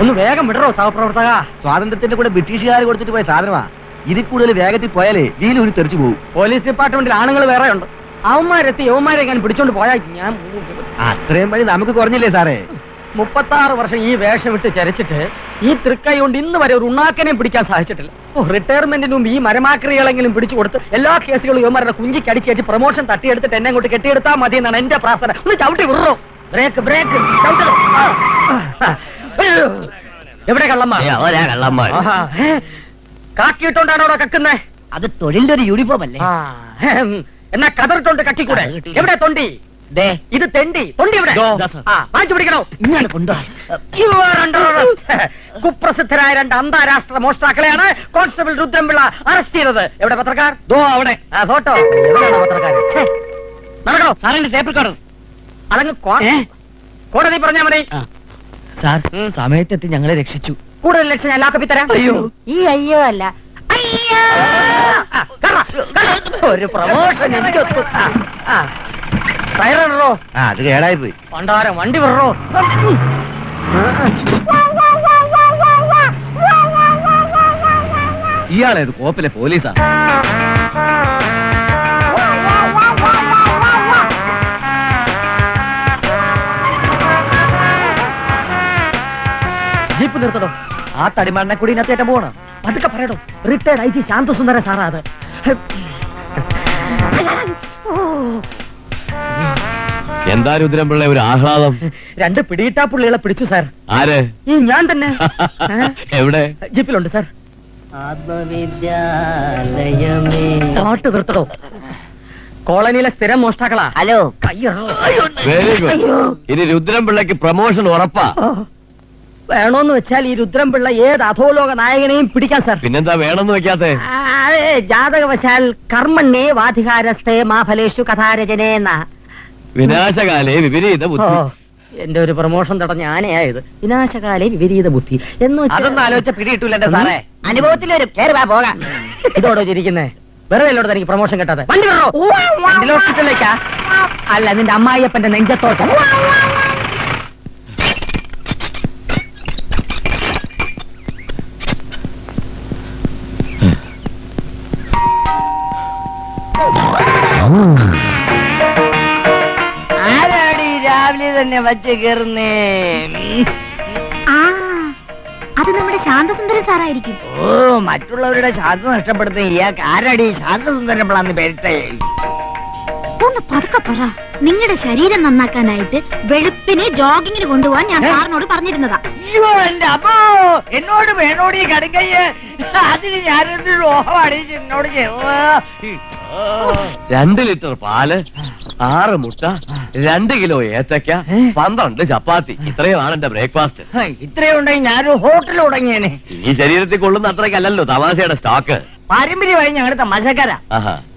ഒന്ന് വേഗം വിടറോ സഹപ്രവർത്തക. സ്വാതന്ത്ര്യത്തിന്റെ കൂടെ ബ്രിട്ടീഷുകാർ കൊടുത്തിട്ട് പോയ സാധനമാ. ഇതിൽ കൂടുതൽ വേഗത്തിൽ പോയാലേ വീല് ഒരു തെറിച്ചു പോകും. പോലീസ് ഡിപ്പാർട്ട്മെന്റിൽ ആണുങ്ങൾ വേറെ ഉണ്ട്. അവന്മാരെത്തി യവന്മാരെ ഞാൻ പിടിച്ചോണ്ട് പോയാൽ ഞാൻ അത്രയും പണി നമുക്ക് കുറഞ്ഞില്ലേ സാറേ? 36 വർഷം ഈ വേഷം വിട്ട് ചരച്ചിട്ട് ഈ തൃക്കൈ കൊണ്ട് ഇന്ന് വരെ ഒരു ഉണ്ണാക്കനെയും പിടിക്കാൻ സാധിച്ചിട്ടില്ല. റിട്ടയർമെന്റിന് മുമ്പ് ഈ മരമാക്രികളെങ്കിലും പിടിച്ചു കൊടുത്ത് എല്ലാ കേസുകളും യുവമാരുടെ കുഞ്ചിക്കടിച്ചേറ്റി പ്രൊമോഷൻ തട്ടിയെടുത്തിട്ട് എന്നെ കൊണ്ട് കെട്ടിയെടുത്താൽ മതി എന്നാണ് എന്റെ പ്രാർത്ഥന. ഒന്ന് ചവിട്ടി വിടറോ. Break break. എവിടെ കള്ളന്മാർ? കാക്കിയിട്ടോണ്ടാണോ അവിടെ കക്കുന്നേ? അത് തൊഴിലിന്റെ ഒരു യൂണിഫോം അല്ലേ? എന്നാ കതറിട്ടോണ്ട് കക്കിക്കൂടെ? എവിടെ തൊണ്ടി? ഇത് തെണ്ടി. തൊണ്ടി എവിടെ? വാങ്ങിച്ചു പിടിക്കണോ? ഇങ്ങനെ കൊണ്ടോ? കുപ്രസിദ്ധരായ 2 അന്താരാഷ്ട്ര മോഷ്ടാക്കളെയാണ് കോൺസ്റ്റബിൾ രുദ്രംപിള്ള അറസ്റ്റ് ചെയ്തത്. എവിടെ പത്രക്കാർ? അവിടെ ഫോട്ടോ. എവിടെയാണ് പത്രക്കാർ? നടക്കണോ? സാറിന്റെ ടേപ്പ് റെക്കോർഡർ അതങ്ങ് കോടതി പറഞ്ഞാ മതി. സാർ സമയത്തെത്തി ഞങ്ങളെ രക്ഷിച്ചു. കൂടുതൽ ലക്ഷം ഞാൻ ലാക്കപ്പി തരാം. ഈ അയ്യോ അല്ല, ഒരു പ്രമോഷൻ എനിക്ക് ടയറോ. അത് കേടായി പോയി. പണ്ടാരം വണ്ടി വിടറോ. ഇയാളേത് കോപ്പിലെ പോലീസാ? ജീപ്പ് നിർത്തണോ? ആ തടിമണ്ണെ കൂടി ഇതിനകത്തേറ്റം പോകണം. പതുക്കെ പറയണോ. റിട്ടയർഡ് ഐ ജി ശാന്തസുന്ദര സാറാ അത്. എന്താ രുദ്രംപിള്ള ഒരു ആഹ്ലാദം? 2 പിടിയിട്ടാ പുള്ളികളെ പിടിച്ചു സാർ. ആര്? ഈ ഞാൻ തന്നെ. എവിടെ? ജീപ്പിലുണ്ട് സാർ. പാട്ട് നിർത്തണോ. കോളനിയിലെ സ്ഥിരം മോഷ്ടാക്കളാ. ഹലോ. Very good. ഇനി രുദ്രംപിള്ളക്ക് പ്രമോഷൻ ഉറപ്പാ. വേണോന്ന് വെച്ചാൽ ഈ രുദ്രംപിള്ള ഏത് അധോലോക നായകനെയും പിടിക്കാൻ സാർ. പിന്നെന്താ വേണമെന്ന് വെക്കാത്തെ? ജാതകവശാൽ കർമ്മണ്യേ വാധികാരസ്ഥേ മാഫലേഷു കഥാരചനേന്ന. വിനാശകാലേ വിപരീത ബുദ്ധി. എന്റെ ഒരു പ്രമോഷൻ തടഞ്ഞ ആനയായത്. വിനാശകാലേ വിപരീത ബുദ്ധി എന്ന് അതൊന്നും ആലോചിച്ച പിടിയിട്ടില്ല എന്റെ സാറേ. അനുഭവത്തിൽ വരും. പോകാം. ഇതോടോ ചിരിക്കുന്നേ? വെറുതെ അല്ലോട് തനിക്ക് പ്രമോഷൻ കിട്ടാതെ. വണ്ടി വിടറോ. ഹോസ്പിറ്റലിലേക്കാ? അല്ല, നിന്റെ അമ്മായിയപ്പന്റെ നെഞ്ചത്തോട്ട്. ആരാടി രാവിലെ തന്നെ വച്ച് കയറുന്നേ? അത് നമ്മുടെ ശാന്തസുന്ദരൻ സാറായിരിക്കും. ഓ, മറ്റുള്ളവരുടെ ശാന്ത നഷ്ടപ്പെടുത്തുന്ന ഇയാൾക്ക് ആരാടി ശാന്തസുന്ദരപ്പിളാന്ന് പേരിട്ടേ? ഒന്ന് പതുക്കെ പറ. നിങ്ങളുടെ ശരീരം നന്നാക്കാനായിട്ട് വെളുപ്പിനെ ജോഗിങ്ങിന് കൊണ്ടുപോകാൻ ഞാൻ സാറിനോട് പറഞ്ഞിരുന്നതാ. അയ്യോ എന്റെ അമ്മോ, എന്നോട് വേണോടി കടുങ്കയ്യ്. അതിന് ഞാനെന്ത് ലോഹമാണ് എന്നോട് 2 ലിറ്റർ പാല്, 6 മുട്ട, 2 കിലോ ഏത്തക്ക, 12 ചപ്പാത്തി. ഇത്രയുമാണ് എന്റെ ബ്രേക്ക്ഫാസ്റ്റ്. ഇത്രയും ഉണ്ടെങ്കിൽ ഞാനൊരു ഹോട്ടൽ തുടങ്ങിയേനെ. ഈ ശരീരത്തിൽ കൊള്ളുന്ന അത്രയ്ക്കല്ലല്ലോ തമാശയുടെ സ്റ്റോക്ക്. പാരമ്പര്യമായി ഞങ്ങളുടെ തമാശക്കാരാ.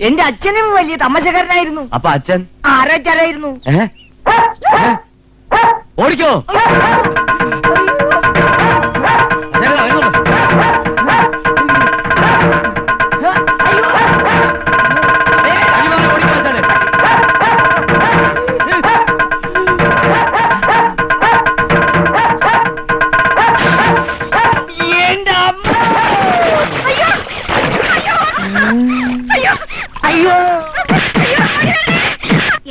എന്റെ അച്ഛനും വലിയ തമാശക്കാരനായിരുന്നു. അപ്പൊ അച്ഛൻ ആരാച്ചാരായിരുന്നു. ഓടിക്കോ.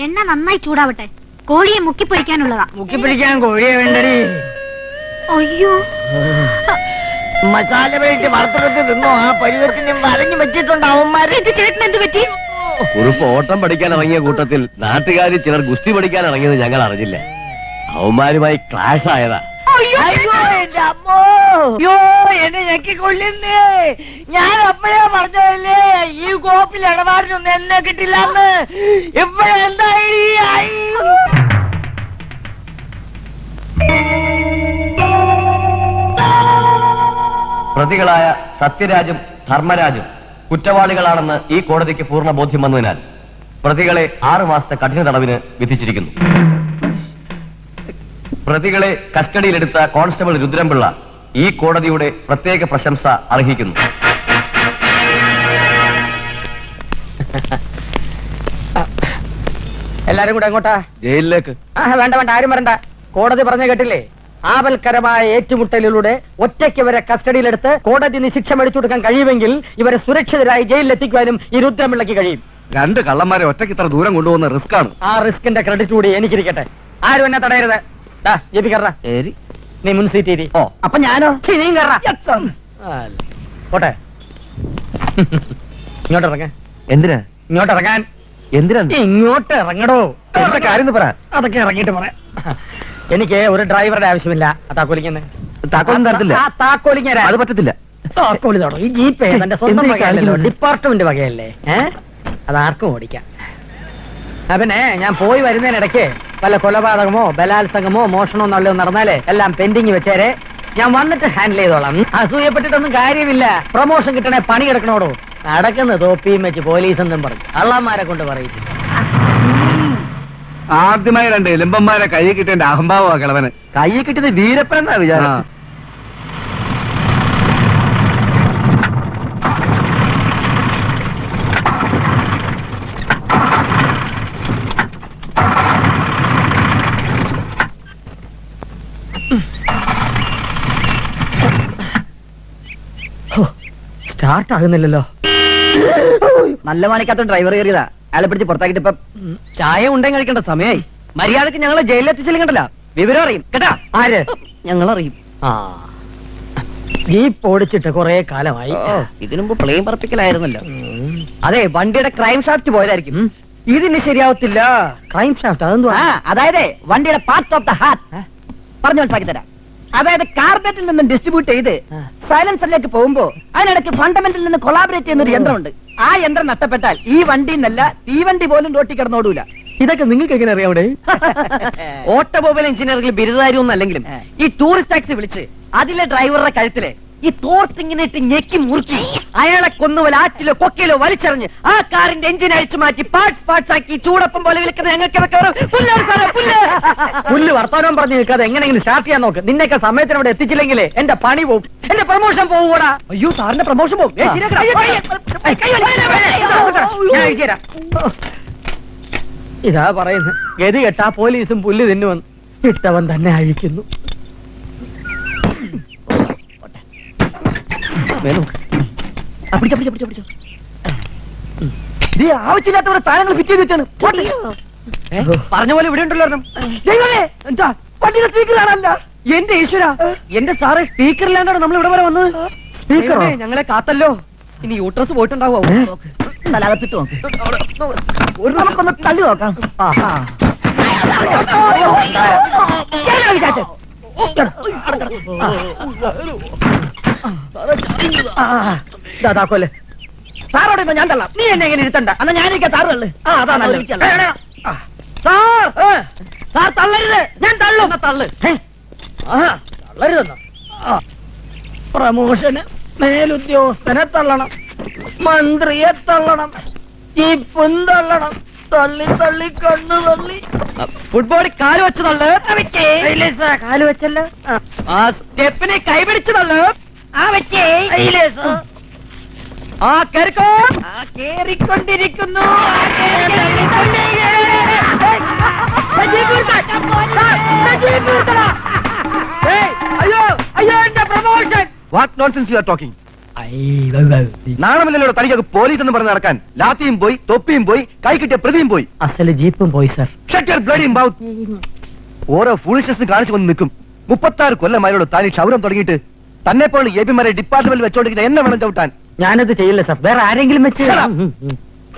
എണ്ണ നന്നായി ചൂടാവട്ടെ. കോഴിയെ മുക്കിപ്പൊരിക്കാനുള്ളതാ. മുക്കിപ്പിടിക്കാൻ കോഴിയെ വേണ്ടടി. അയ്യോ, മസാല വേണ്ടി വറുത്തെടുത്ത് തിന്നോ? ആ പരുവത്തിന് വരഞ്ഞു വെച്ചിട്ടുണ്ടാവുമാര്. ചേട്ടൻ എന്ത് പറ്റി? കുറുപ്പ് ഓട്ടം പഠിക്കാൻ ഇറങ്ങിയ കൂട്ടത്തിൽ നാട്ടുകാരിൽ ചിലർ ഗുസ്തി പഠിക്കാൻ ഇറങ്ങിയത് ഞങ്ങൾ അറിഞ്ഞില്ല. അവന്മാരുമായി ക്ലാഷ് ആയതാ. അയ്യോ എന്റെ അമ്മോ, അയ്യോ എന്നെ ഞെക്കിക്കൊള്ളുന്നേ. ഞാൻ അപ്പോഴേ പറഞ്ഞതല്ലേ ഈ കോപ്പിൽ ഇടപാടിനൊന്നും എന്നെ കിട്ടില്ലെന്ന്. ഇപ്പോഴെന്തായി? പ്രതികളായ സത്യരാജും ധർമ്മരാജും കുറ്റവാളികളാണെന്ന് ഈ കോടതിക്ക് പൂർണ്ണ ബോധ്യം വന്നതിനാൽ പ്രതികളെ 6 മാസത്തെ കഠിന തടവിന് വിധിച്ചിരിക്കുന്നു. പ്രതികളെ കസ്റ്റഡിയിലെടുത്ത കോൺസ്റ്റബിൾ രുദ്രംപിള്ള ഈ കോടതിയുടെ പ്രത്യേക പ്രശംസ അർഹിക്കുന്നു. എല്ലാരും കൂടെ എങ്ങോട്ടാ? ജയിലിലേക്ക്. വേണ്ട വേണ്ട, ആരും വരണ്ട. കോടതി പറഞ്ഞ കേട്ടില്ലേ? ആപൽക്കരമായ ഏറ്റുമുട്ടലിലൂടെ ഒറ്റയ്ക്ക് ഇവരെ കസ്റ്റഡിയിലെടുത്ത് കോടതി ശിക്ഷ മേടിച്ചു കൊടുക്കാൻ കഴിയുമെങ്കിൽ ഇവരെ സുരക്ഷിതരായി ജയിലിൽ എത്തിക്കുവാനും ഈ രുദ്രമിളയ്ക്ക് കഴിയും. രണ്ട് കള്ളന്മാരെ ഒറ്റയ്ക്ക് ഇത്ര ദൂരം കൊണ്ടുപോകുന്ന റിസ്ക് ആണ്. ആ റിസ്കിന്റെ ക്രെഡിറ്റ് കൂടി എനിക്കിരിക്കട്ടെ. ആരും എന്നെ തടയരുത്. ജെപി കറ, ശരി. നീ മുൻ സീറ്റ്. ഓ, അപ്പൊ ഞാനോ? നീ കറ. പോട്ടെ, ഇങ്ങോട്ട് ഇറങ്ങ. എന്തിനാ? ഇങ്ങോട്ട് ഇറങ്ങാൻ. എന്തിനാ? ഇങ്ങോട്ട് ഇറങ്ങടോ. എന്താ കാര്യം പറ. അതൊക്കെ ഇറങ്ങിയിട്ട് പറയാം. എനിക്ക് ഒരു ഡ്രൈവറുടെ ആവശ്യമില്ല. താക്കോലിങ്ങനെ താക്കോലും തരത്തില്ല. താക്കോലിങ്ങനെ അത് പറ്റത്തില്ല. താക്കോലി തുടങ്ങും. ഈ ജീപ്പ് എന്റെ സ്വന്തം എന്തിനാ വകയല്ലോ, കാണിക്കുന്നത്? ഡിപ്പാർട്ട്മെന്റ് വകയല്ലേ. അതാർക്കും ഓടിക്കാം. പിന്നെ ഞാൻ പോയി വരുന്നതിനിടയ്ക്ക് വല്ല കൊലപാതകമോ ബലാത്സംഗമോ മോഷണമോ നല്ലതോ നടന്നാലേ എല്ലാം പെൻഡിങ് വെച്ചേരെ. ഞാൻ വന്നിട്ട് ഹാൻഡിൽ ചെയ്തോളാം. അസൂയപ്പെട്ടിട്ടൊന്നും കാര്യമില്ല. പ്രൊമോഷൻ കിട്ടണേ പണി കിടക്കണോടോ. നടക്കുന്ന തോപ്പിയും വെച്ച് പോലീസ് എന്നും പറഞ്ഞു കള്ളന്മാരെ കൊണ്ട് പറയിച്ചു. ആദ്യമായി രണ്ട് എലുമ്പന്മാരെ കൈ കിട്ടേണ്ട അഹംഭാവമാ കിളവന്. കൈ കിട്ടിയത് വീരപ്പൻ എന്നാ വിചാരം. സ്റ്റാർട്ട് ആകുന്നില്ലല്ലോ. നല്ല മാണിക്കാത്ത ഡ്രൈവർ കയറിയതാ. അയാളെ പിടിച്ച് പുറത്താക്കിട്ട് ഇപ്പൊ ചായ ഉണ്ടെങ്കിൽ കഴിക്കേണ്ട സമയായി. മര്യാദക്ക് ഞങ്ങള് ജയിലിൽ എത്തിച്ചില്ലെങ്കിലല്ല വിവരം അറിയും കേട്ടാ. ആര്? ഞങ്ങൾ അറിയും. ജീപ്പ് ഓടിച്ചിട്ട് കുറെ കാലമായി. ഇതിനു മുമ്പ് പ്ലെയിൻ പറപ്പിക്കലായിരുന്നല്ലോ. അതെ, വണ്ടിയുടെ ക്രൈം ഷാഫ്റ്റ് പോയതായിരിക്കും. ഇതിന് ശരിയാവത്തില്ല. ക്രൈം ഷാഫ്റ്റ് അതെന്തുവാ? അതായത് വണ്ടിയുടെ പാർട്ട് ഓഫ് ദ ഹാർട്ട് പറഞ്ഞു മനസ്സിലാക്കി തരാം. അതായത് കാർബേറ്റിൽ നിന്നും ഡിസ്ട്രിബ്യൂട്ട് ചെയ്ത് സൈലൻസറിലേക്ക് പോകുമ്പോ അതിനിടയ്ക്ക് ഫണ്ടമെന്റിൽ നിന്ന് കൊളാബറേറ്റ് ചെയ്യുന്ന ഒരു യന്ത്രമുണ്ട്. ആ യന്ത്രം നഷ്ടപ്പെട്ടാൽ ഈ വണ്ടി എന്നല്ല തീവണ്ടി പോലും റോട്ടി കിടന്നോടൂല. ഇതൊക്കെ നിങ്ങൾക്ക് എങ്ങനെ അറിയാം? അവിടെ ഓട്ടോമൊബൈൽ എഞ്ചിനീയറിംഗിൽ ബിരുദധാരിയൊന്നും അല്ലെങ്കിലും ഈ ടൂറിസ്റ്റ് ടാക്സി വിളിച്ച് അതിലെ ഡ്രൈവറുടെ കഴുത്തില് ഈ തോർത്തിങ്ങനെ ഇട്ട് ഞെക്കി മുറുക്കി അയാളെ കൊന്നുപോലെ ആറ്റിലോ കൊക്കയിലോ വലിച്ചെറിഞ്ഞ് ആ കാറിന്റെ എഞ്ചിൻ അഴിച്ചു മാറ്റി പാർട്സ് ആക്കി ചൂടപ്പം പോലെ വിളിക്കുന്ന ഞങ്ങൾക്ക് പുല്ല് വർത്തമാനം പറഞ്ഞു നിൽക്കാതെ എങ്ങനെയെങ്കിലും സ്റ്റാർട്ട് ചെയ്യാൻ നോക്ക്. നിന്നൊക്കെ സമയത്തിന് അവിടെ എത്തിച്ചില്ലെങ്കിലേ എന്റെ പണി പോകും, എന്റെ പ്രൊമോഷൻ പോകൂടാ. അയ്യോ സാറിന്റെ പ്രമോഷൻ പോകും. ഇതാ പറയുന്നത്, ഗതി കെട്ടാ പോലീസും പുല്ല് തിന്നുവന്ന്. ഇട്ടവൻ തന്നെ അഴിക്കുന്നു. ആവശ്യമില്ലാത്തവരുടെ സാധനങ്ങൾ ഫിറ്റ് ചെയ്ത് വെച്ചാണ്. പറഞ്ഞ പോലെ ഇവിടെ ഉണ്ടല്ലോ. എന്താ വണ്ടിയുടെ സ്പീക്കർ കാണാനല്ല. എന്റെ ഈശ്വര, എന്റെ സാറ് സ്പീക്കറിലാണ്ടാണ് നമ്മൾ ഇവിടെ വരെ വന്നത്. സ്പീക്കറോ? ഞങ്ങളെ കാത്തല്ലോ. ഇനി യൂട്രസ് പോയിട്ടുണ്ടാവോ? തലകത്തിട്ട് ഒരു നമുക്കൊന്ന് തള്ളി നോക്കാം. താക്കോല്ലേ സാറോടെ ഞാൻ തള്ളാം. നീ എന്നെ എങ്ങനെ ഇരുത്തണ്ട. എന്നാ ഞാനിരിക്കാം. സാറ് തള്ളു. സാർ തള്ളരുത്. ഞാൻ തള്ളും. തള്ളു. തള്ളരുതെന്നോ? പ്രമോഷന് മേലുദ്യോഗസ്ഥനെ തള്ളണം, മന്ത്രിയെ തള്ളണം, ജീപ്പും തള്ളണം. തള്ളി തള്ളി കണ്ണു തള്ളി ഫുട്ബോളിൽ കാല് വെച്ച് തള്ളു. കാല് വെച്ചല്ലോ. ആ സ്റ്റെപ്പിനെ കൈപിടിച്ച് തള്ളു. ആ വെച്ചേ ആ കേറിക്കോ. ആ കേറിക്കൊണ്ടിരിക്കുന്നു. അയ്യോ അയ്യോ, എന്റെ promotion. What nonsense you are talking? നാണമില്ലല്ലോ തനിക്കൊക്കെ പോലീസ് എന്ന് പറഞ്ഞ് നടക്കാൻ. ലാത്തിയും പോയി, തൊപ്പിയും പോയി, കൈ കിട്ടിയ പ്രതിയും പോയി. അസല് ജീപ്പും പോയി sir. Shut your bloody mouth. ഓരോ ഫൂളിഷ്നസ് കാണിച്ചു വന്ന് നിൽക്കും. 36 കൊല്ലമാരോട് താൻ ക്ഷൗരം തുടങ്ങിയിട്ട് തന്നെ പോലെ എബിമാരെ ഡിപ്പാർട്ട്മെന്റിൽ വെച്ചോണ്ടിരിക്കുന്ന എന്നെ വേണം ചവിട്ടാൻ. ഞാനത് ചെയ്യില്ല സർ. വേറെ ആരെങ്കിലും വെച്ച്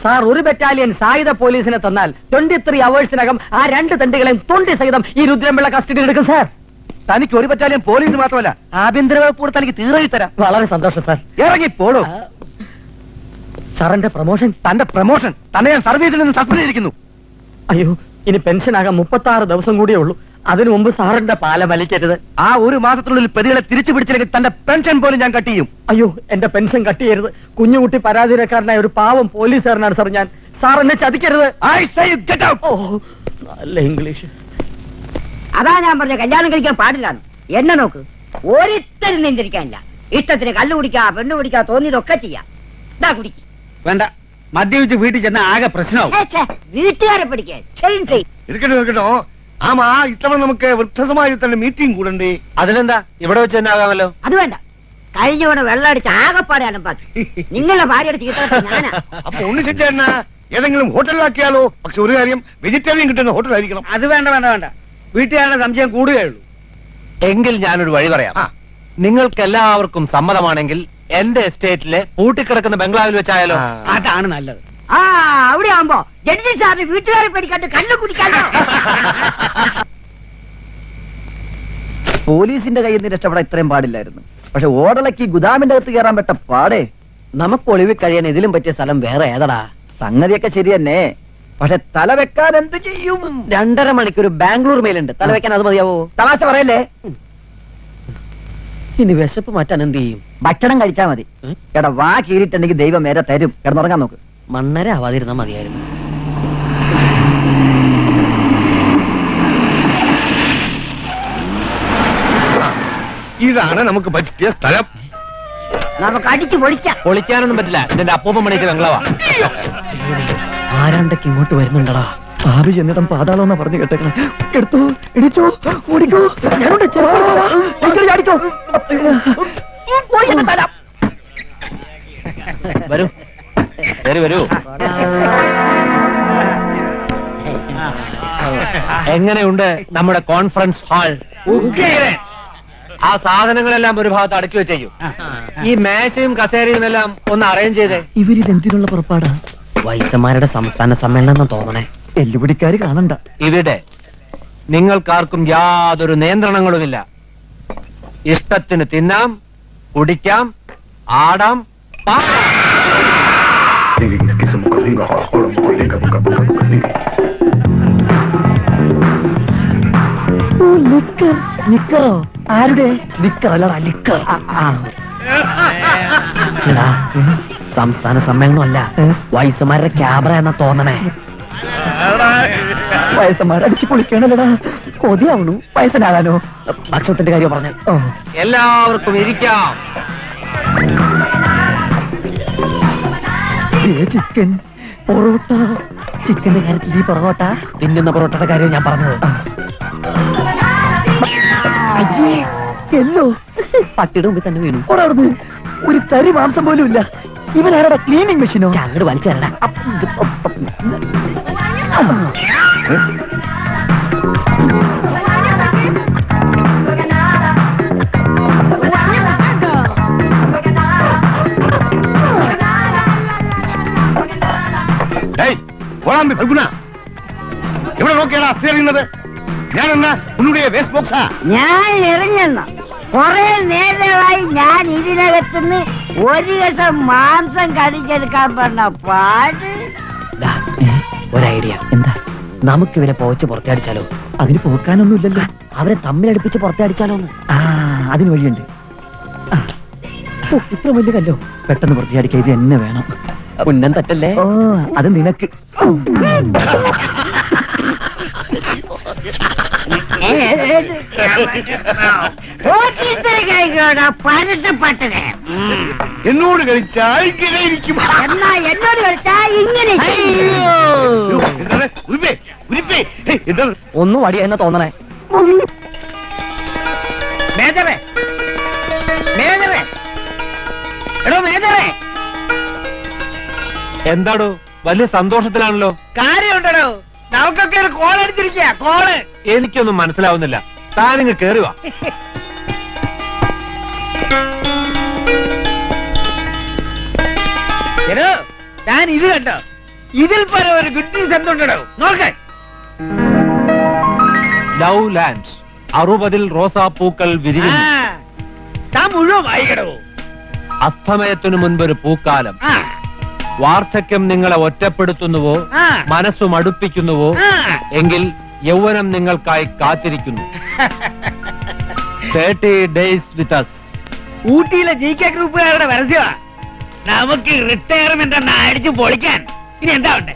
സാർ ഒരു ബറ്റാലിയൻ സായുധ പോലീസിനെ തന്നാൽ 23 അവേഴ്സിനകം ആ 2 തണ്ടുകളെയും തൊണ്ടി സഹിതം ഈ രുദ്രംപിള്ള കസ്റ്റഡിയിൽ എടുക്കും സാർ. തനിക്ക് ഒരു ബറ്റാലിയൻ പോലീസ് മാത്രമല്ല ആഭ്യന്തര വകുപ്പ് തനിക്ക് തീർച്ചയായി തരാം. വളരെ സന്തോഷം സാർ. ഇറങ്ങി പോടോ. സാറിന്റെ പ്രമോഷൻ? തന്റെ പ്രമോഷൻ തന്നെ ഞാൻ സർവീസിൽ നിന്ന് സസ്പെൻഡ് ചെയ്തിരിക്കുന്നു. അയ്യോ, ഇനി പെൻഷൻ ആകാൻ 36 ദിവസം കൂടിയേ ഉള്ളൂ. അതിനു മുമ്പ് സാറിന്റെ പാല വലിക്കരുത്. ആ ഒരു മാസത്തിനുള്ളിൽ പ്രതികളെ തിരിച്ചു പിടിച്ചില്ലെങ്കിൽ തന്റെ പെൻഷൻ പോലും ഞാൻ കട്ട് ചെയ്യും. അയ്യോ, എന്റെ പെൻഷൻ കട്ട് ചെയ്യരുത്. കുഞ്ഞുകുട്ടി പരാതിക്കാരനായ ഒരു പാവം പോലീസുകാരനാണ് സാർ ഞാൻ. സാർ എന്നെ ചതിക്കരുത്. I say you get out. ഓ, നല്ല ഇംഗ്ലീഷ്. അതാ ഞാൻ പറഞ്ഞ കല്യാണം കഴിക്കാൻ പാടില്ലാന്ന്. എന്നെ നോക്ക്, ഒരിത്തരും നിന്തിരിക്കാനില്ല. ഇഷ്ടത്തിന് കള്ളു കുടിക്കാ, പെണ്ണു കുടിക്കാ, തോന്നിയതൊക്കെ ചെയ്യാം. ഇതാ കുടിക്ക്. വേണ്ട, മദ്യപിച്ച് വീട്ടിൽ ചെന്ന ആകെ പ്രശ്നമാവും. വീട്ടുകാരെ പിടിക്കാൻ ഇരിക്കട്ടോ ഇരിക്കട്ടോ. ആമാ ഇത്തവണ നമുക്ക് വൃദ്ധസമാജത്തിൽ തന്നെ മീറ്റിംഗ് കൂടണ്ടേ? അതിനെന്താ ഇവിടെ വെച്ച് തന്നെ ആകാമല്ലോ. അത് വേണ്ട. കഴിഞ്ഞവിടെ വെള്ളമടിച്ച് ആകപ്പാടെ അലമ്പാക്കി. നിങ്ങളുടെ ഭാര്യയുടെ ചീത്ത ഞാനാ. അപ്പൊ ഉണ്ണിച്ചേട്ട ഏതെങ്കിലും ഹോട്ടലിലാക്കിയാലോ? പക്ഷെ ഒരു കാര്യം, വെജിറ്റേറിയൻ കിട്ടുന്ന ഹോട്ടലായിരിക്കണം. അത് വേണ്ട വേണ്ട വേണ്ട, വീട്ടുകാരുടെ സംശയം കൂടുകയുള്ളൂ. എങ്കിൽ ഞാനൊരു വഴി പറയാം. നിങ്ങൾക്ക് എല്ലാവർക്കും സമ്മതമാണെങ്കിൽ എന്റെ എസ്റ്റേറ്റിലെ പൂട്ടിക്കിടക്കുന്ന ബംഗ്ലാവിൽ വെച്ചായാലോ? അതാണ് നല്ലത്. ആ അവിടെ ആവുമ്പോ ജഡ്ജി സാറിന് വീട്ടുകാരെ പേടിക്കാണ്ട് കണ്ണു കുടിക്കാലോ. പോലീസിന്റെ കയ്യിൽ നിന്ന് രക്ഷപ്പെടാൻ ഇത്രയും പാടില്ലായിരുന്നു. പക്ഷെ ഓടലക്ക് ഗുദാമിന്റെ അകത്ത് കയറാൻ പറ്റ പാടേ. നമുക്ക് ഒളിവിൽ കഴിയാൻ ഇതിലും പറ്റിയ സ്ഥലം വേറെ ഏതടാ? സംഗതിയൊക്കെ ശരി തന്നെ, പക്ഷെ തല വെക്കാൻ എന്ത് ചെയ്യും? 2.5 മണിക്കൂർ ബാംഗ്ലൂർ മേലുണ്ട്. തല വെക്കാൻ അത് മതിയാവോ? തമാശ പറയല്ലേ. ഇനി വിശപ്പ് മാറ്റാൻ എന്ത് ചെയ്യും? ഭക്ഷണം കഴിച്ചാ മതി. എടാ വാ കീറിയിട്ടുണ്ടെങ്കിൽ ദൈവം നേരെ തരും. കിടന്നുറങ്ങാൻ നോക്ക്. മണ്ണര ആവാതിരുന്നാ മതിയായിരുന്നു. ഇതാണ് നമുക്ക് പറ്റിയ സ്ഥലം. നമുക്ക് അടിച്ചു പൊളിക്കാം. പൊളിക്കാനൊന്നും പറ്റില്ല. ഇതിന്റെ അപ്പൂപ്പൻ പണിക്ക് ബംഗ്ലാവാ. ആരാണ്ടൊക്കെ ഇങ്ങോട്ട് വരുന്നുണ്ടടാ. ഭാവി എന്നിടം പാതാളെന്നാ പറഞ്ഞു കേട്ടേക്കണം. എടുത്തോ, ഇടിച്ചോ, ഓടിക്കോ. ഞാനുണ്ട്, ചാടിക്കോ. വരൂ, ശരി വരൂ. എങ്ങനെയുണ്ട് നമ്മുടെ കോൺഫറൻസ് ഹാൾ? ആ സാധനങ്ങളെല്ലാം ഒരു ഭാഗത്ത് അടുക്കി വെച്ചേക്കും. ഈ മേശയും കസേരയും എല്ലാം ഒന്ന് അറേഞ്ച് ചെയ്തേ. ഇവരിതെന്തിനുള്ള പുറപ്പാടാ? വൈസന്മാരുടെ സംസ്ഥാന സമ്മേളനം തോന്നണേ. എല്ലുപിടിക്കാര് കാണണ്ട. ഇവിടെ നിങ്ങൾക്കാർക്കും യാതൊരു നിയന്ത്രണങ്ങളുമില്ല. ഇഷ്ടത്തിന് തിന്നാം, കുടിക്കാം, ആടാം, നിക്കറോ? ആരുടെ നിക്കർ? അല്ലടാ ലിക്കർ. സംസ്ഥാന സമ്മേളനം അല്ല, വയസ്സന്മാരുടെ ക്യാബറ എന്നാ തോന്നണേ. വയസ്സന്മാരെ അടിച്ചു പൊളിക്കണല്ലടാ. കൊതിയാവണു വയസ്സനാകാനോ? ഭക്ഷണത്തിന്റെ കാര്യം പറഞ്ഞു. എല്ലാവർക്കും ഇരിക്കാം. ചിക്കൻ പൊറോട്ട. ചിക്കന്റെ കാര്യത്തിൽ ഈ പൊറോട്ട തിന്നുന്ന പൊറോട്ടയുടെ കാര്യം ഞാൻ പറഞ്ഞത്. എല്ലോ പട്ടിയുടെ മുമ്പിൽ തന്നെ വീണു. ഒരു തരി മാംസം പോലും ഇല്ല. ഇവനാരുടെ ക്ലീനിങ് മെഷീനോ? അങ്ങോട്ട് വലിച്ചേരടാ. എവിടെ നോക്കിയാണ് അസ്ഥി എറിയുന്നത്? ഞാനെന്നാ ഉன்னுடைய വേസ്റ്റ് ബോക്സാ? ഞാൻ എറിഞ്ഞെന്ന കൊറേ നേരമായി ഞാൻ ഇതിനകത്തുനിന്ന് ഒരു ദിവസം മാംസം കടിച്ചെടുക്കാൻ പറഞ്ഞ പാട്. ഒരു ഐഡിയ. എന്താ? നമുക്ക് ഇവരെ പോച്ച് പുറത്തടിച്ചാലോ? അതിന് പോക്കാനൊന്നുമില്ലല്ലോ. അവരെ തമ്മിലടുപ്പിച്ച് പുറത്തടിച്ചാലോ? അതിന് വഴിയുണ്ട്. ഇത്ര വലിയ കല്ലോ പെട്ടെന്ന് പുറത്തടിക്കാൻ ഇത് എന്നെ വേണം. ഉന്നം തട്ടല്ലേ? ഓ അത് നിനക്ക്. പരട്ടപ്പെട്ടത് എന്നോട് കളിച്ചാൽ ഇങ്ങനെ ഇരിക്കും. എന്നാ എന്നോട് കളിച്ചാൽ ഇങ്ങനെ. ഒന്നും വടിയെന്ന് തോന്നണേ. മേജറേ, മേജറേ, എടോ മേജറേ. എന്താടോ വലിയ സന്തോഷത്തിലാണല്ലോ? കാര്യമുണ്ടോ? നമുക്കൊക്കെ ഒരു കോൾ അടിച്ചിരിക്കുക. കോള് എനിക്കൊന്നും മനസ്സിലാവുന്നില്ല. താനിങ്ങ് കേറി വാ. ഞാൻ ഇത് കണ്ടോ? ഇതിൽ പരം ഒരു ഗുഡ് ന്യൂസ് എന്തുണ്ടോ? നോക്ക. ലവ് ലാൻഡ് 60 റോസാപ്പൂക്കൾ വിരിയുന്നു. താൻ മുഴുവൻ വായിക്കണോ? അസ്തമയത്തിനു മുൻപൊരു പൂക്കാലം. വാർദ്ധക്യം നിങ്ങളെ ഒറ്റപ്പെടുത്തുന്നുവോ മനസ്സു മടുപ്പിക്കുന്നുവോ എങ്കിൽ യൗവനം നിങ്ങൾക്കായി കാത്തിരിക്കുന്നു. 30 days with us. ഊട്ടിയിലെ GK ഗ്രൂപ്പുകാരുടെ പരസ്യമാ. നമുക്ക് റിട്ടയർമെന്റ് എന്ന അടിച്ചു പൊളിക്കാൻ. ഇനി എന്താ ഉണ്ട്?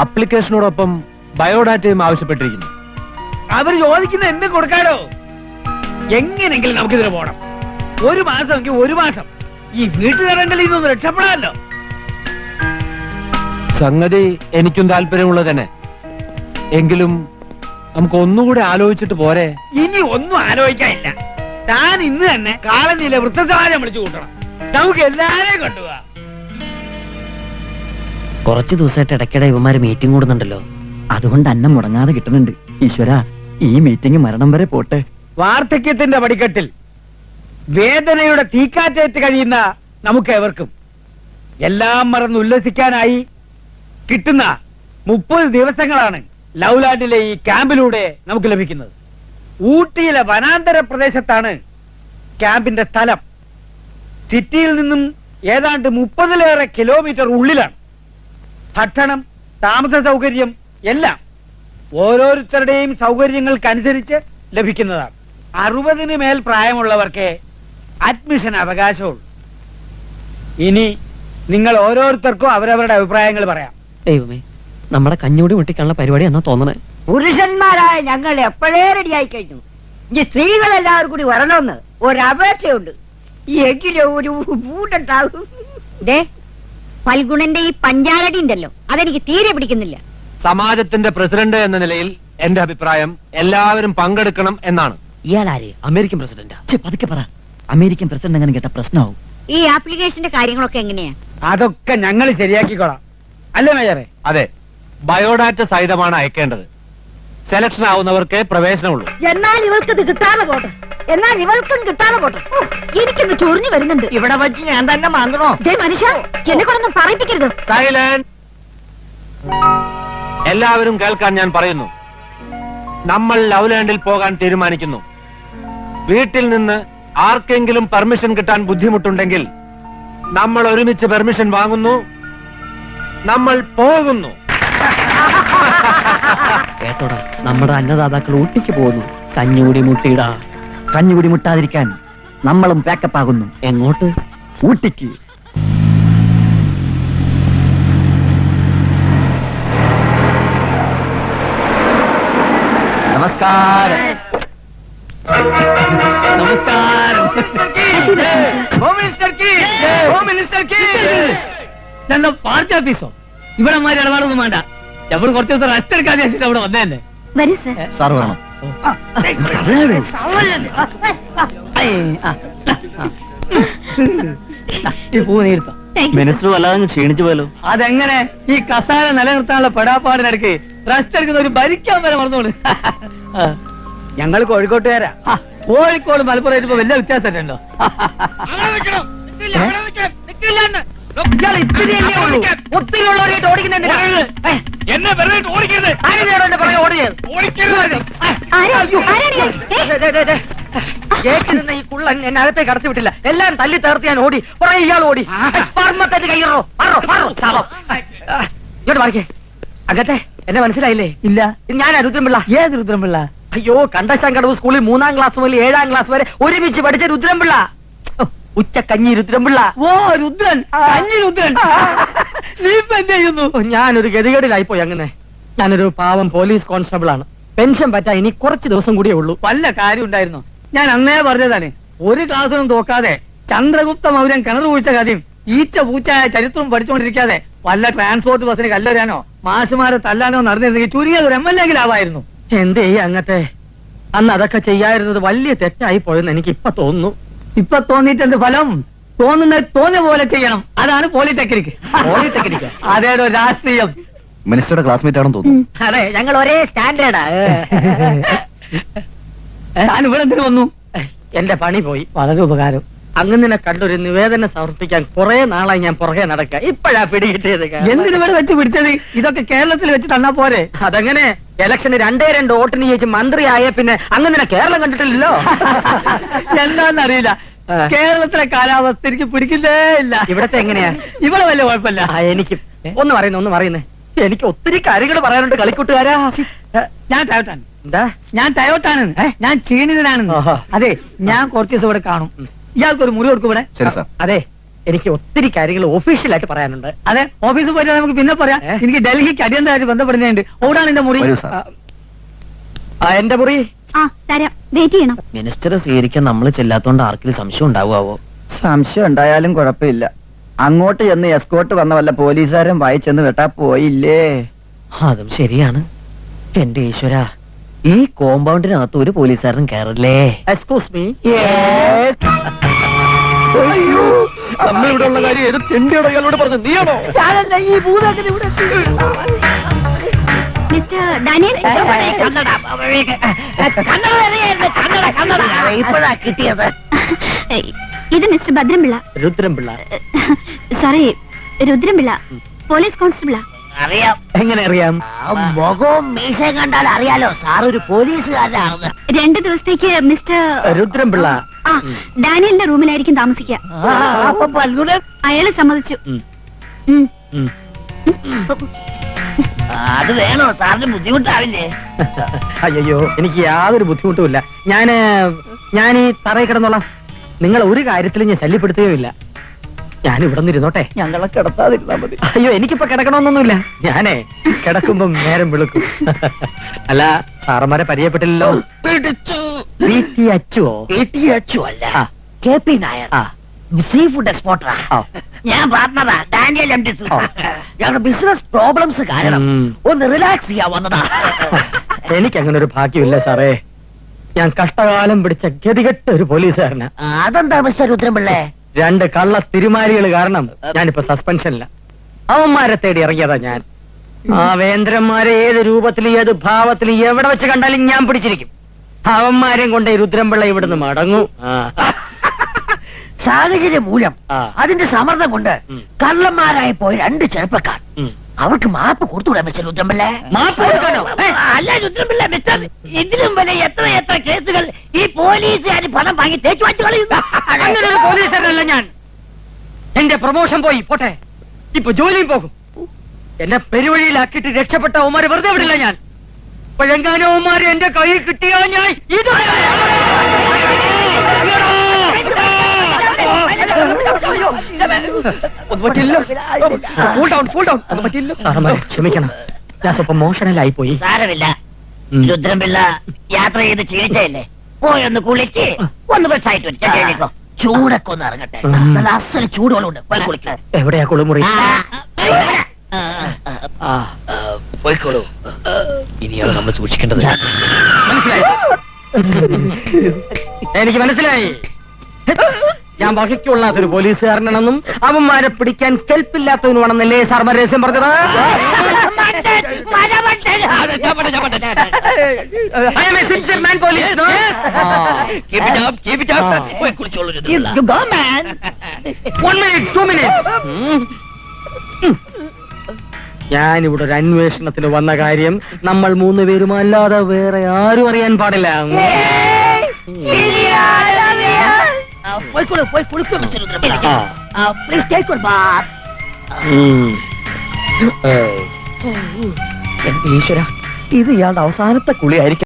അപ്ലിക്കേഷനോടൊപ്പം ബയോഡാറ്റയും ആവശ്യപ്പെട്ടിരിക്കുന്നു. അവർ ചോദിക്കുന്ന എന്ത് കൊടുക്കാനോ? എങ്ങനെങ്കിലും നമുക്കിതിന് പോണം. ഒരു മാസമെങ്കിൽ ഒരു മാസം ഈ വീട്ടുകാരെങ്കിൽ ഇതൊന്ന് രക്ഷപ്പെടാമല്ലോ. സംഗതി എനിക്കും താല്പര്യമുള്ളത് തന്നെ. എങ്കിലും നമുക്ക് ഒന്നുകൂടി ആലോചിച്ചിട്ട് പോരെ? ഇനി ഒന്നും ആലോചിക്കാനില്ല. താൻ ഇന്ന് തന്നെ കാളനിയിലെ വൃദ്ധസമാജം വിളിച്ചു കൂട്ടണം. നമുക്ക് എല്ലാരെയും കൊണ്ടുപോവാ. കുറച്ചു ദിവസമായിട്ട് ഇടയ്ക്കിടെ ഇവന്മാര് മീറ്റിംഗ് കൂടുന്നുണ്ടല്ലോ, അതുകൊണ്ട് അന്നം മുടങ്ങാതെ കിട്ടുന്നുണ്ട്. ഈശ്വര, ഈ മീറ്റിംഗ് മരണം വരെ പോട്ടെ. വാർദ്ധക്യത്തിന്റെ പടിക്കെട്ടിൽ വേദനയുടെ തീക്കാറ്റേറ്റ് കഴിയുന്ന നമുക്ക് എവർക്കും എല്ലാം മറന്ന് ഉല്ലസിക്കാനായി കിട്ടുന്ന 30 ദിവസങ്ങളാണ് ലൗലാൻഡിലെ ഈ ക്യാമ്പിലൂടെ നമുക്ക് ലഭിക്കുന്നത്. ഊട്ടിയിലെ വനാന്തര പ്രദേശത്താണ് ക്യാമ്പിന്റെ സ്ഥലം. സിറ്റിയിൽ നിന്നും ഏതാണ്ട് 30-ലേറെ കിലോമീറ്റർ ഉള്ളിലാണ്. ഭക്ഷണം, താമസ സൗകര്യം എല്ലാം ഓരോരുത്തരുടെയും സൗകര്യങ്ങൾക്കനുസരിച്ച് ലഭിക്കുന്നതാണ്. 60-ന് മേൽ പ്രായമുള്ളവർക്ക് അഡ്മിഷൻ അവകാശമുള്ളൂ. ഇനി നിങ്ങൾ ഓരോരുത്തർക്കും അവരവരുടെ അഭിപ്രായങ്ങൾ പറയാം. ദൈവമേ, നമ്മുടെ കഞ്ഞൂടി മുട്ടിക്കാനുള്ള പരിപാടി എന്നാ തോന്നണേ. പുരുഷന്മാരായ ഞങ്ങൾ എപ്പോഴേ റെഡിയായി കഴിഞ്ഞു. ഇനി സ്ത്രീകളെല്ലാവരും കൂടി വരണമെന്ന് ഒരപേക്ഷയുണ്ട്. എങ്കിലും ഒരു പൂട്ടുണ്ടാകും. ഫൽഗുണന്റെ ഈ പഞ്ചാരടി ഉണ്ടല്ലോ, അതെനിക്ക് തീരെ പിടിക്കുന്നില്ല. സമാജത്തിന്റെ പ്രസിഡന്റ് എന്ന നിലയിൽ എന്റെ അഭിപ്രായം എല്ലാവരും പങ്കെടുക്കണം എന്നാണ്. ഇയാളാര്? അമേരിക്കൻ പ്രസിഡന്റാ? പതുക്കെ പറ. അമേരിക്കൻ പ്രസിഡന്റ് അങ്ങനെ കേട്ട പ്രശ്നമാവും. ഈ ആപ്ലിക്കേഷന്റെ കാര്യങ്ങളൊക്കെ എങ്ങനെയാ? അതൊക്കെ ഞങ്ങൾ ശരിയാക്കിക്കോളാം. അല്ലേ മേജറെ? അതെ, ബയോഡാറ്റ സഹിതമാണ് അയക്കേണ്ടത്. സെലക്ഷൻ ആവുന്നവർക്ക് പ്രവേശനമുള്ളൂ. എന്നാൽ ഇവൾക്കത് കിട്ടാതെ പോട്ടെ. എന്നാൽ ഇവൾക്കും കിട്ടാതെ പോട്ടെ. എനിക്കൊന്ന് ചൊറിഞ്ഞു വരുന്നുണ്ട്. ഇവിടെ വെച്ച് ഞാൻ തന്നെ മാന്തണോ? മനുഷ്യ, എന്നെ കൊണ്ടൊന്നും പറയിപ്പിക്കരുത്. സൈലന്റ്. എല്ലാവരും കേൾക്കാൻ ഞാൻ പറയുന്നു. നമ്മൾ ലൗലാൻഡിൽ പോകാൻ തീരുമാനിക്കുന്നു. വീട്ടിൽ നിന്ന് ആർക്കെങ്കിലും പെർമിഷൻ കിട്ടാൻ ബുദ്ധിമുട്ടുണ്ടെങ്കിൽ നമ്മൾ ഒരുമിച്ച് പെർമിഷൻ വാങ്ങുന്നു, നമ്മൾ പോകുന്നു. കേട്ടോടാ, നമ്മുടെ അന്നദാതാക്കൾ ഊട്ടിക്ക് പോകുന്നു. കഞ്ഞൂടി മുട്ടിയിടാ. കഞ്ഞുകൂടി മുട്ടാതിരിക്കാൻ നമ്മളും പാക്കപ്പ് ആകുന്നു. എങ്ങോട്ട്? ഊട്ടിക്ക്. നമസ്കാരം. നമസ്കാരം. ഇതെന്താ പാർട്ടി ഓഫീസോ? ഇവിടെ മാതിരി ഇടപാടൊന്നും വേണ്ട. നമ്മൾ കുറച്ച് ദിവസം റെസ്റ്റ് എടുക്കാതെ വെച്ചിട്ട് അവിടെ വന്നതന്നെ. വരൂ സർ. സാർ വേണം. ഈ പൂ നീർത്തോ? മിനിസ്റ്റർ വല്ലാതെ ക്ഷീണിച്ചു പോയല്ലോ. അതെങ്ങനെ? ഈ കസാല നിലനിർത്താനുള്ള പെടാപ്പാടിനിടയ്ക്ക് റെസ്റ്റ് എടുക്കുന്ന ഒരു ഭരിക്കാൻ വരെ മറന്നോളൂ. ഞങ്ങൾ കോഴിക്കോട്ടുകാരാ. കോഴിക്കോട് മലപ്പുറം ഇപ്പൊ വലിയ വ്യത്യാസം ഉണ്ടോ? ഒത്തിരി ഉള്ളവരായിട്ട് ഓടിക്കുന്നുണ്ട്. എന്നെ വെറുതെ ഓടിക്കരുത്. ഗേറ്റിൽ നിന്ന് ഈ കുള്ളൻ എന്നെ അകത്തേക്ക് കടത്തി വിട്ടില്ല. എല്ലാം തല്ലി തേർത്ത് ഞാൻ ഓടി. കുറെ ഇയാൾ ഓടി. പർമ്മത്തേക്ക് കയ്യറോ. ഇങ്ങോട്ട് മാറിക്കേ. അകത്തെ എന്നെ മനസ്സിലായില്ലേ? ഇല്ല. ഞാനാ രുദ്രൻപിള്ള. ഏത് രുദ്രൻപിള്ള? അയ്യോ, കണ്ടശാങ്കടവ് സ്കൂളിൽ 3-ാം ക്ലാസ് മുതൽ 7-ാം ക്ലാസ് വരെ ഒരുമിച്ച് പഠിച്ച രുദ്രൻപിള്ള. ഉച്ചക്കഞ്ഞി രുദ്രൻപിള്ള. ഓ, രുദ്രൻ. കഞ്ഞി രുദ്രൻ. നീ ഇപ്പൊ എന്ത് ചെയ്യുന്നു? ഞാനൊരു ഗതികേടിലായിപ്പോയി. അങ്ങനെ ഞാനൊരു പാവം പോലീസ് കോൺസ്റ്റബിൾ ആണ്. പെൻഷൻ പറ്റാൻ ഇനി കുറച്ച് ദിവസം കൂടിയേ ഉള്ളൂ. വല്ല കാര്യം ഉണ്ടായിരുന്നു? ഞാൻ അന്നേ പറഞ്ഞതാണ്, ഒരു ക്ലാസ്സിനും തോക്കാതെ ചന്ദ്രഗുപ്ത മൗര്യൻ കിണർ കുഴിച്ച കഥയും ഈച്ച പൂച്ചായ ചരിത്രവും പഠിച്ചുകൊണ്ടിരിക്കാതെ വല്ല ട്രാൻസ്പോർട്ട് ബസ്സിന് കല്ലെറിയാനോ മാഷുമാരെ തല്ലാനോ നടന്നിരുന്നെങ്കിൽ ചുരുങ്ങിയത് ഒരു MLA ആവായിരുന്നു. എന്തേ അങ്ങത്തെ? അന്ന് അതൊക്കെ ചെയ്യാതിരുന്നത് വലിയ തെറ്റായി പോയെന്ന് എനിക്ക് ഇപ്പൊ തോന്നുന്നു. ഇപ്പൊ തോന്നിയിട്ടെന്ത് ഫലം? തോന്നുന്നത് തോന്നിയ പോലെ ചെയ്യണം. അതാണ് പോളിടെക്നിക്. പോളിടെക്നിക്? അതേടോ രാഷ്ട്രീയം. മിനിസ്റ്ററുടെ ക്ലാസ്മേറ്റ് ആണെന്ന് തോന്നുന്നു. അതെ, ഞങ്ങൾ ഒരേ സ്റ്റാൻഡേർഡാ. ഞാൻ ഇവിടെ എന്തിനു വന്നു? എന്റെ പണി പോയി. വളരെ ഉപകാരം. അങ്ങനെ കണ്ടൊരു നിവേദനം സമർപ്പിക്കാൻ കുറെ നാളായി ഞാൻ പുറകെ നടക്കുക. ഇപ്പോഴാ പിടികിട്ടിയത്. എന്തിനിവിടെ വെച്ച് പിടിച്ചത്? ഇതൊക്കെ കേരളത്തിൽ വെച്ച് തന്നാ പോരെ? അതങ്ങനെ ഇലക്ഷന് 2 വോട്ടിന് ജയിച്ച് മന്ത്രിയായ പിന്നെ അങ്ങനെ കേരളം കണ്ടിട്ടില്ലല്ലോ. എന്താന്നറിയില്ല, കേരളത്തിലെ കാലാവസ്ഥ എനിക്ക് പിടിക്കുന്നേ ഇല്ല. ഇവിടത്തെ എങ്ങനെയാ? ഇവിടെ വലിയ കുഴപ്പമില്ല. എനിക്ക് ഒന്ന് പറയുന്നേ. എനിക്ക് ഒത്തിരി കാര്യങ്ങൾ പറയാനുണ്ട് കളിക്കൂട്ടുകാരാ. ഞാൻ ടയോട്ടാണ്. എന്താ? ഞാൻ ടയോട്ടാണ്. ഞാൻ ക്ഷീണിതനാണെന്ന്. ഓഹോ. അതെ, ഞാൻ കുറച്ച് ദിവസം ഇവിടെ കാണും. ഇയാൾക്കൊരു മുറി കൊടുക്കും ഇവിടെ. ശരി സാർ. അതെ, എനിക്ക് ഒത്തിരി കാര്യങ്ങൾ ഒഫീഷ്യലായിട്ട് പറയാനുണ്ട്. അതെ, ഓഫീസിൽ പോയിട്ട് നമുക്ക് പിന്നെ പറയാം. എനിക്ക് ഡൽഹിക്ക് അടിയന്തരമായിട്ട് ബന്ധപ്പെടുന്നുണ്ട്. ഓടാണ് എന്റെ മുറി. വരൂ സാർ. എന്റെ മുറി ആ തരാം, വെയിറ്റ് ചെയ്യണം. മിനിസ്റ്റർ സ്വീകരിക്കാൻ നമ്മൾ ചെല്ലാത്തോണ്ട് ആർക്കെങ്കിലും സംശയം ഉണ്ടാവുമോ? സംശയം ഉണ്ടായാലും കുഴപ്പമില്ല. അങ്ങോട്ട് ചെന്ന് എസ്കോട്ട് വന്ന വല്ല പോലീസുകാരൻ വായിച്ചെന്ന് വെട്ടാ പോയില്ലേ? അതും ശരിയാണ്. എന്റെ ഈശ്വര, ഈ കോമ്പൗണ്ടിനകത്ത് ഒരു പോലീസുകാരൻ കയറില്ലേ? Excuse me. നമ്മളിവിടെ ഉള്ള കാര്യം ഏത് തെണ്ടിയോട് അയാളോട് പറഞ്ഞു? നീയാണോ? മിസ്റ്റർ ഡാനിയൽ, ഇപ്പോഴാ കിട്ടിയത്. ഇത് mister Bhadrampillai. Rudrampillai. Sorry, Rudrampillai, police കോൺസ്റ്റബിളാ. അറിയാം. എങ്ങനെ അറിയാം? മുഖവും മീശയും കണ്ടാൽ അറിയാലോ സാർ ഒരു പോലീസുകാരനാണെന്ന്. 2 ദിവസത്തേക്ക് മിസ്റ്റർ രുദ്രംപിള്ള. ആ ഡാനിയലിന്റെ റൂമിലായിരിക്കും താമസിക്കുക. അപ്പൊ പൽഗുണൻ അയാള് സമ്മതിച്ചു. ഉം. ഉം. ഉം. അത് വേണോ സാറിന് ബുദ്ധിമുട്ടാവില്ലേ? അയ്യോ, എനിക്ക് യാതൊരു ബുദ്ധിമുട്ടുമില്ല. ഞാൻ ഈ തറയിൽ കിടന്നോളാം. നിങ്ങൾ ഒരു കാര്യത്തിലും ഞാൻ ശല്യപ്പെടുത്തുകയുമില്ല. ഞാൻ ഇവിടെ നിന്നിരുന്നോട്ടെ. ഞങ്ങളെ കിടത്താതിരുന്നാ മതി. അയ്യോ, എനിക്കിപ്പോ കിടക്കണമെന്നൊന്നുമില്ല. ഞാനേ കിടക്കുമ്പം നേരം വെളുക്കും. അല്ല, സാറന്മാരെ പരിചയപ്പെട്ടില്ലല്ലോ. വീട്ടി അച്ചുവോ? KTH അല്ല, ആ. KP നായർ, ആ. സീ ഫുഡ് എക്സ്പോർട്ടറാ. ആ. ഞാൻ പാർട്ണറാ, ഡാനിയൽ MD. ആ. ഞങ്ങളുടെ ബിസിനസ് പ്രോബ്ലംസ് കാരണം ഉം. ഒന്ന് റിലാക്സ് ചെയ്യാൻ വന്നതാ. എനിക്കങ്ങനെ ഒരു ഭാഗ്യമില്ല സാറേ. ഞാൻ കഷ്ടകാലം പിടിച്ച ഗതികെട്ട ഒരു പോലീസുകാരനാ. അതെന്താ മിസ്റ്റർ രുദ്രൻപിള്ളേ? 2 കള്ള തിരുമാലികൾ കാരണം ഞാനിപ്പോ സസ്പെൻഷനില്ല. അവന്മാരെ തേടി ഇറങ്ങിയതാ ഞാൻ. ആ വേന്ദ്രന്മാരെ ഏത് രൂപത്തിലും ഏത് ഭാവത്തിലും എവിടെ വെച്ച് കണ്ടാലും ഞാൻ പിടിച്ചിരിക്കും. അവന്മാരെയും കൊണ്ട് ഈ രുദ്രൻപിള്ള ഇവിടുന്ന് മടങ്ങൂ. സാഹചര്യം മൂലം ആ. അതിന്റെ സമ്മർദ്ദം കൊണ്ട് ഉം. കള്ളന്മാരായി പോയ 2 ചെറുപ്പക്കാർ. ഉം. അവർക്ക് മാപ്പ് കൊടുത്തുകൂടാ മിസ്റ്റർ രുദ്രൻപിള്ളേ? മാപ്പ് കൊടുക്കാനോ? അല്ല രുദ്രൻപിള്ള മിസ്റ്റർ, ഇതിലും വരെ എത്ര കേസുകൾ ഈ പോലീസുകാർ പണം വാങ്ങി തേച്ചു വാച്ചു കളയുന്നു. അങ്ങനെ ഒരു പോലീസുകാരനല്ല ഞാൻ. എന്റെ പ്രൊമോഷൻ പോയി പോട്ടെ, ഇപ്പൊ ജോലിയും പോകും. എന്നെ പെരുവഴിയിലാക്കിയിട്ട് രക്ഷപ്പെട്ട അവന്മാരെ വെറുതെ വിടില്ല ഞാൻ. അപ്പോഴെങ്ങാനും അവന്മാരെ എന്റെ കയ്യിൽ കിട്ടിയാ ഞാൻ ഇത് ക്ഷമിക്കണം, ഞാൻ സ്വപ്പം മോഷണലായി പോയി. സാരമില്ല ഉം. രുദ്രൻപിള്ള, യാത്ര ചെയ്ത് ക്ഷീണിച്ചല്ലേ, പോയൊന്ന് കുളിക്ക്, ഒന്ന് ബസ്സായിട്ട് വരും. ചൂടൊക്കെ ഒന്ന് ഇറങ്ങട്ടെ. ഉം. നല്ല അസല് ചൂടുകളുണ്ട്, പോയി കുളിക്കാം. എവിടെയാ കുളിമുറി? പോയിക്കോളൂ. ഇനിയാണ് നമ്മൾ സൂക്ഷിക്കേണ്ടത്. എനിക്ക് മനസ്സിലായി, ഞാൻ വകയ്ക്കൊള്ളാത്തൊരു പോലീസുകാരനാണെന്നും അവന്മാരെ പിടിക്കാൻ കെൽപ്പില്ലാത്തവനുമാണെന്നല്ലേ സാർ രഹസ്യം പറഞ്ഞത്? I am a sincere man, police, no? പോയി കുളിച്ചോളൂ. 1 minute, 2 minutes. ഞാനിവിടെ ഒരു അന്വേഷണത്തിന് വന്ന കാര്യം നമ്മൾ 3 പേരും അല്ലാതെ വേറെ ആരും അറിയാൻ പാടില്ല. പോയിക്കോളൂ, പോയി കുളിക്കൂ മിസ്റ്റർ രുദ്രൻപിള്ള. ആ. Please take your Baat. ഈശ്വര, ഇത് ഇയാളുടെ അവസാനത്തെ കുളിയായിരിക്കും.